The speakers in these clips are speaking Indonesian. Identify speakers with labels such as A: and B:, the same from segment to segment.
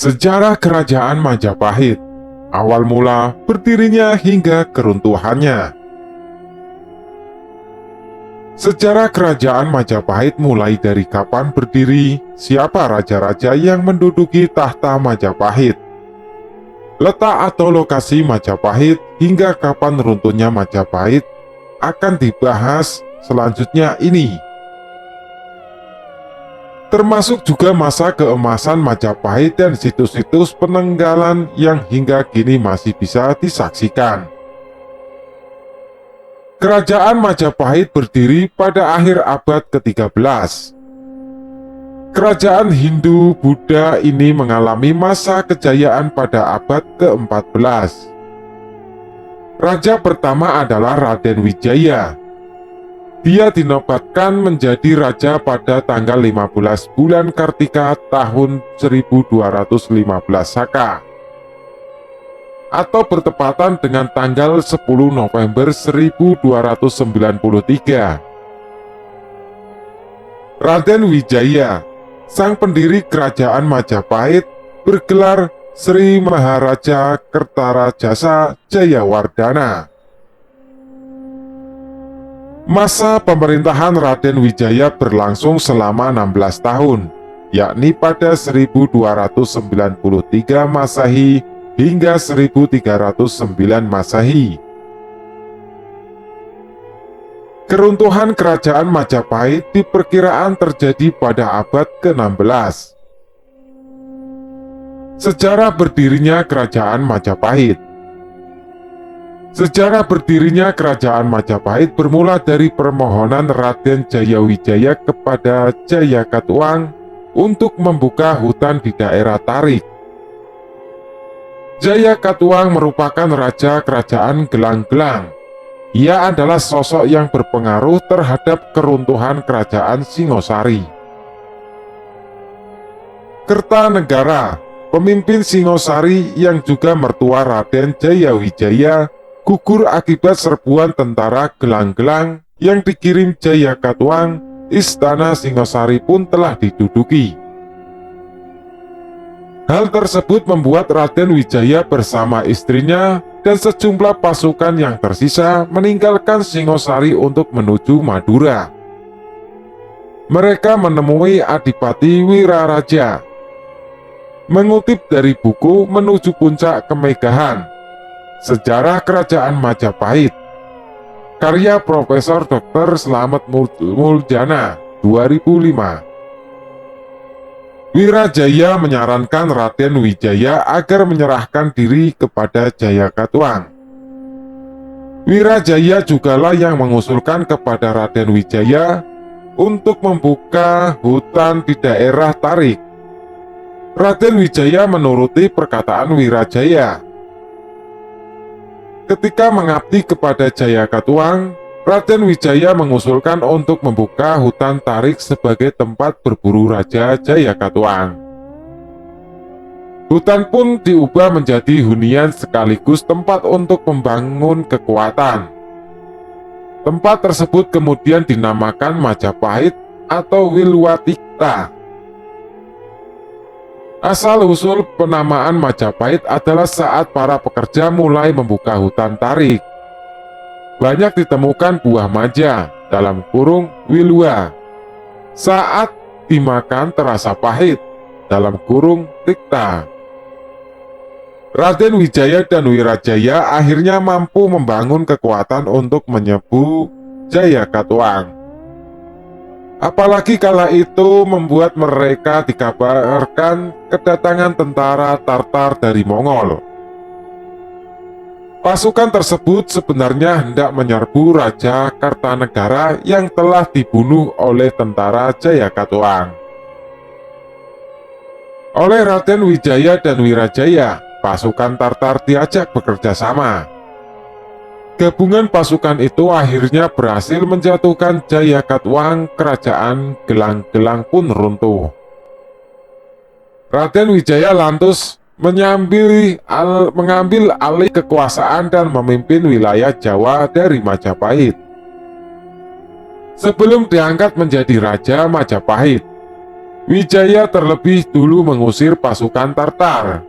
A: Sejarah Kerajaan Majapahit, awal mula berdirinya hingga keruntuhannya. Sejarah Kerajaan Majapahit mulai dari kapan berdiri, siapa raja-raja yang menduduki tahta Majapahit, letak atau lokasi Majapahit, hingga kapan runtuhnya Majapahit akan dibahas selanjutnya ini. Termasuk juga masa keemasan Majapahit dan situs-situs peninggalan yang hingga kini masih bisa disaksikan. Kerajaan Majapahit berdiri pada akhir abad ke-13. Kerajaan Hindu-Buddha ini mengalami masa kejayaan pada abad ke-14. Raja pertama adalah Raden Wijaya. Dia dinobatkan menjadi raja pada tanggal 15 bulan Kartika tahun 1215 Saka, atau bertepatan dengan tanggal 10 November 1293. Raden Wijaya, sang pendiri kerajaan Majapahit, bergelar Sri Maharaja Kertarajasa Jayawardhana. Masa pemerintahan Raden Wijaya berlangsung selama 16 tahun, yakni pada 1293 Masehi hingga 1309 Masehi. Keruntuhan kerajaan Majapahit diperkiraan terjadi pada abad ke-16. Sejarah berdirinya kerajaan Majapahit. Sejarah berdirinya kerajaan Majapahit bermula dari permohonan Raden Jayawijaya kepada Jayakatwang untuk membuka hutan di daerah Tarik. Jayakatwang merupakan raja kerajaan Gelang-Gelang. Ia adalah sosok yang berpengaruh terhadap keruntuhan kerajaan Singosari. Kertanegara, pemimpin Singosari yang juga mertua Raden Jayawijaya, gugur akibat serbuan tentara Gelang-Gelang yang dikirim Jayakatwang. Istana Singosari pun telah diduduki. Hal tersebut membuat Raden Wijaya bersama istrinya dan sejumlah pasukan yang tersisa meninggalkan Singosari untuk menuju Madura. Mereka menemui Adipati Wiraraja. Mengutip dari buku Menuju Puncak Kemegahan, Sejarah Kerajaan Majapahit, karya Profesor Dr. Slamet Muljana, 2005. Wirajaya menyarankan Raden Wijaya agar menyerahkan diri kepada Jayakatwang. Wirajaya jugalah yang mengusulkan kepada Raden Wijaya untuk membuka hutan di daerah Tarik. Raden Wijaya menuruti perkataan Wirajaya. Ketika mengabdi kepada Jayakatwang, Raden Wijaya mengusulkan untuk membuka hutan Tarik sebagai tempat berburu Raja Jayakatwang. Hutan pun diubah menjadi hunian sekaligus tempat untuk membangun kekuatan. Tempat tersebut kemudian dinamakan Majapahit atau Wilwatikta. Asal-usul penamaan Majapahit adalah saat para pekerja mulai membuka hutan Tarik. Banyak ditemukan buah manja, dalam kurung wilwa. Saat dimakan terasa pahit, dalam kurung tikta. Raden Wijaya dan Wirajaya akhirnya mampu membangun kekuatan untuk menyebu Jayakatwang. Apalagi kala itu membuat mereka dikabarkan kedatangan tentara Tartar dari Mongol. Pasukan tersebut sebenarnya hendak menyerbu Raja Kartanegara yang telah dibunuh oleh tentara Jayakatwang. Oleh Raden Wijaya dan Wirajaya, pasukan Tartar diajak bekerja sama. Gabungan pasukan itu akhirnya berhasil menjatuhkan Jayakatwang. Kerajaan Gelang-Gelang pun runtuh. Raden Wijaya lantas mengambil alih kekuasaan dan memimpin wilayah Jawa dari Majapahit. Sebelum diangkat menjadi Raja Majapahit, Wijaya terlebih dulu mengusir pasukan Tartar.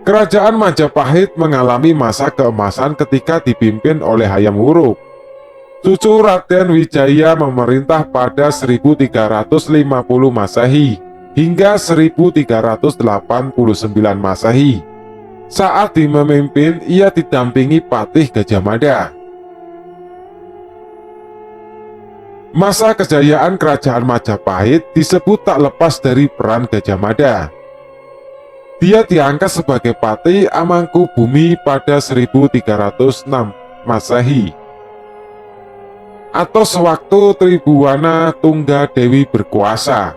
A: Kerajaan Majapahit mengalami masa keemasan ketika dipimpin oleh Hayam Wuruk. Cucu Raden Wijaya memerintah pada 1350 Masehi hingga 1389 Masehi. Saat memimpin, ia didampingi Patih Gajah Mada. Masa kejayaan kerajaan Majapahit disebut tak lepas dari peran Gajah Mada. Dia diangkat sebagai Patih Amangkubumi pada 1306 Masehi, atau sewaktu Tribhuwana Tunggadewi berkuasa.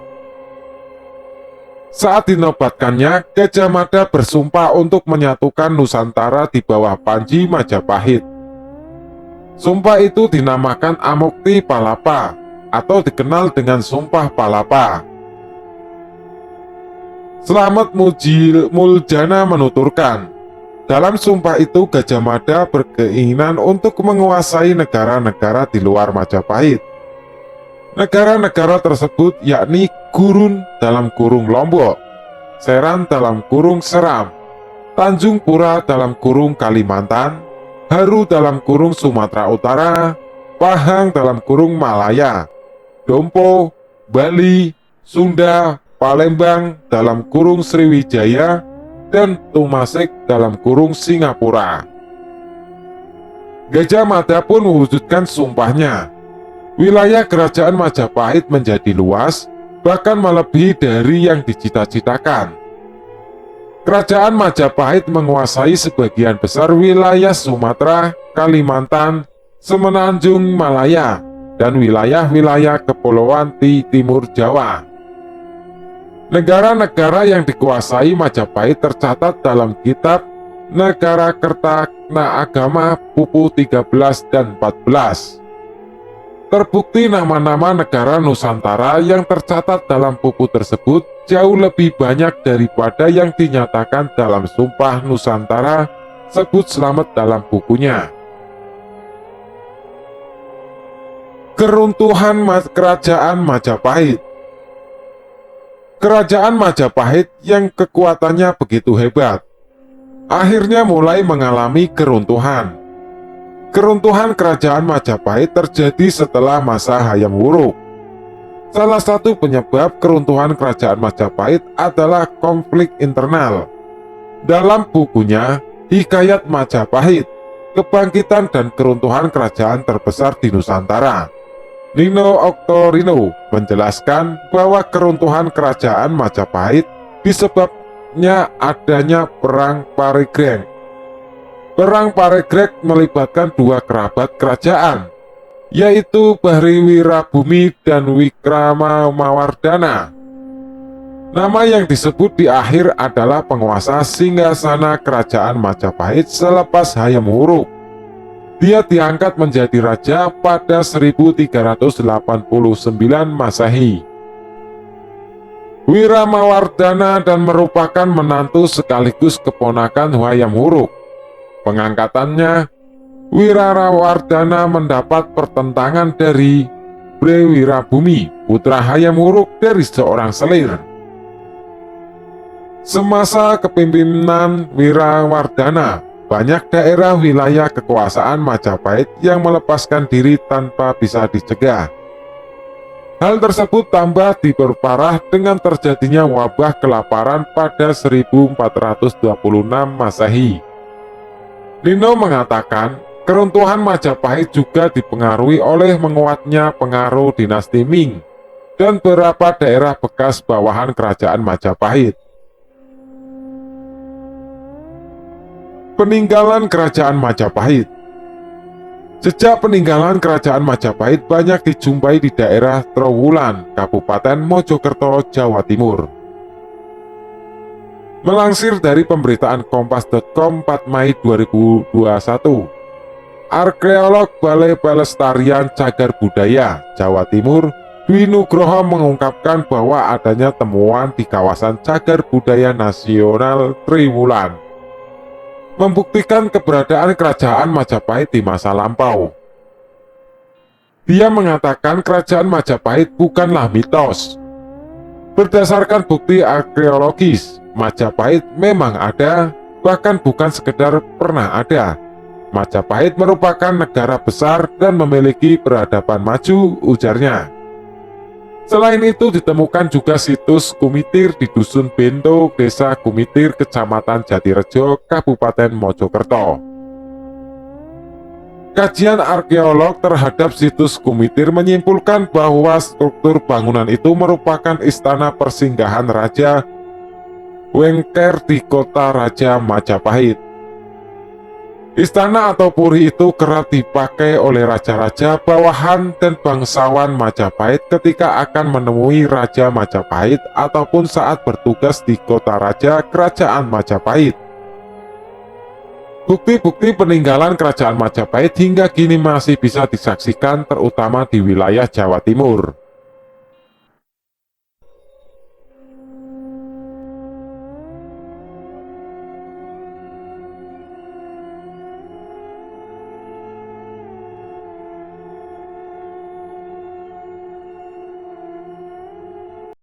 A: Saat dinobatkannya, Gajah Mada bersumpah untuk menyatukan Nusantara di bawah Panji Majapahit. Sumpah itu dinamakan Amukti Palapa atau dikenal dengan Sumpah Palapa. Slamet Muljana menuturkan, dalam sumpah itu Gajah Mada berkeinginan untuk menguasai negara-negara di luar Majapahit. Negara-negara tersebut yakni Gurun dalam kurung Lombok, Seran dalam kurung Seram, Tanjung Pura dalam kurung Kalimantan, Haru dalam kurung Sumatera Utara, Pahang dalam kurung Malaya, Dompo, Bali, Sunda, Palembang dalam kurung Sriwijaya, dan Tumasek dalam kurung Singapura. Gajah Mada pun mewujudkan sumpahnya. Wilayah kerajaan Majapahit menjadi luas, bahkan melebihi dari yang dicita-citakan. Kerajaan Majapahit menguasai sebagian besar wilayah Sumatera, Kalimantan, Semenanjung Malaya, dan wilayah-wilayah kepulauan di timur Jawa. Negara-negara yang dikuasai Majapahit tercatat dalam kitab Negara Kertagna Agama Pupu 13 dan 14. Terbukti nama-nama negara Nusantara yang tercatat dalam buku tersebut jauh lebih banyak daripada yang dinyatakan dalam Sumpah Nusantara sebut Slamet dalam bukunya. Keruntuhan Kerajaan Majapahit. Kerajaan Majapahit yang kekuatannya begitu hebat, akhirnya mulai mengalami keruntuhan. Keruntuhan kerajaan Majapahit terjadi setelah masa Hayam Wuruk. Salah satu penyebab keruntuhan kerajaan Majapahit adalah konflik internal. Dalam bukunya Hikayat Majapahit, Kebangkitan dan Keruntuhan Kerajaan Terbesar di Nusantara, Nino Oktorino menjelaskan bahwa keruntuhan kerajaan Majapahit disebabnya adanya Perang Parigreng. Perang Parigreng melibatkan dua kerabat kerajaan, yaitu Bahri Wirabumi dan Wikrama Mawardhana. Nama yang disebut di akhir adalah penguasa singgasana kerajaan Majapahit selepas Hayam Wuruk. Dia diangkat menjadi raja pada 1389 Masehi. Wiramawardhana dan merupakan menantu sekaligus keponakan Hayam Wuruk. Pengangkatannya, Wiramawardhana mendapat pertentangan dari Bre Wirabumi, putra Hayam Wuruk dari seorang selir. Semasa kepemimpinan Wiramawardhana, banyak daerah wilayah kekuasaan Majapahit yang melepaskan diri tanpa bisa dicegah. Hal tersebut tambah diperparah dengan terjadinya wabah kelaparan pada 1426 Masehi. Nino mengatakan, keruntuhan Majapahit juga dipengaruhi oleh menguatnya pengaruh dinasti Ming dan beberapa daerah bekas bawahan kerajaan Majapahit. Peninggalan kerajaan Majapahit. Sejak peninggalan kerajaan Majapahit banyak dijumpai di daerah Trowulan, Kabupaten Mojokerto, Jawa Timur. Melansir dari pemberitaan kompas.com 4 Mei 2021, arkeolog Balai Pelestarian Cagar Budaya Jawa Timur, Dwi Nugroho mengungkapkan bahwa adanya temuan di kawasan Cagar Budaya Nasional Triwulan membuktikan keberadaan kerajaan Majapahit di masa lampau. Dia mengatakan kerajaan Majapahit bukanlah mitos. Berdasarkan bukti arkeologis, Majapahit memang ada, bahkan bukan sekedar pernah ada. Majapahit merupakan negara besar dan memiliki peradaban maju, ujarnya. Selain itu ditemukan juga situs Kumitir di Dusun Bento, Desa Kumitir, Kecamatan Jatirejo, Kabupaten Mojokerto. Kajian arkeolog terhadap situs Kumitir menyimpulkan bahwa struktur bangunan itu merupakan istana persinggahan Raja Wengker di kota Raja Majapahit. Istana atau puri itu kerap dipakai oleh raja-raja bawahan dan bangsawan Majapahit ketika akan menemui Raja Majapahit ataupun saat bertugas di kota raja Kerajaan Majapahit. Bukti-bukti peninggalan Kerajaan Majapahit hingga kini masih bisa disaksikan terutama di wilayah Jawa Timur.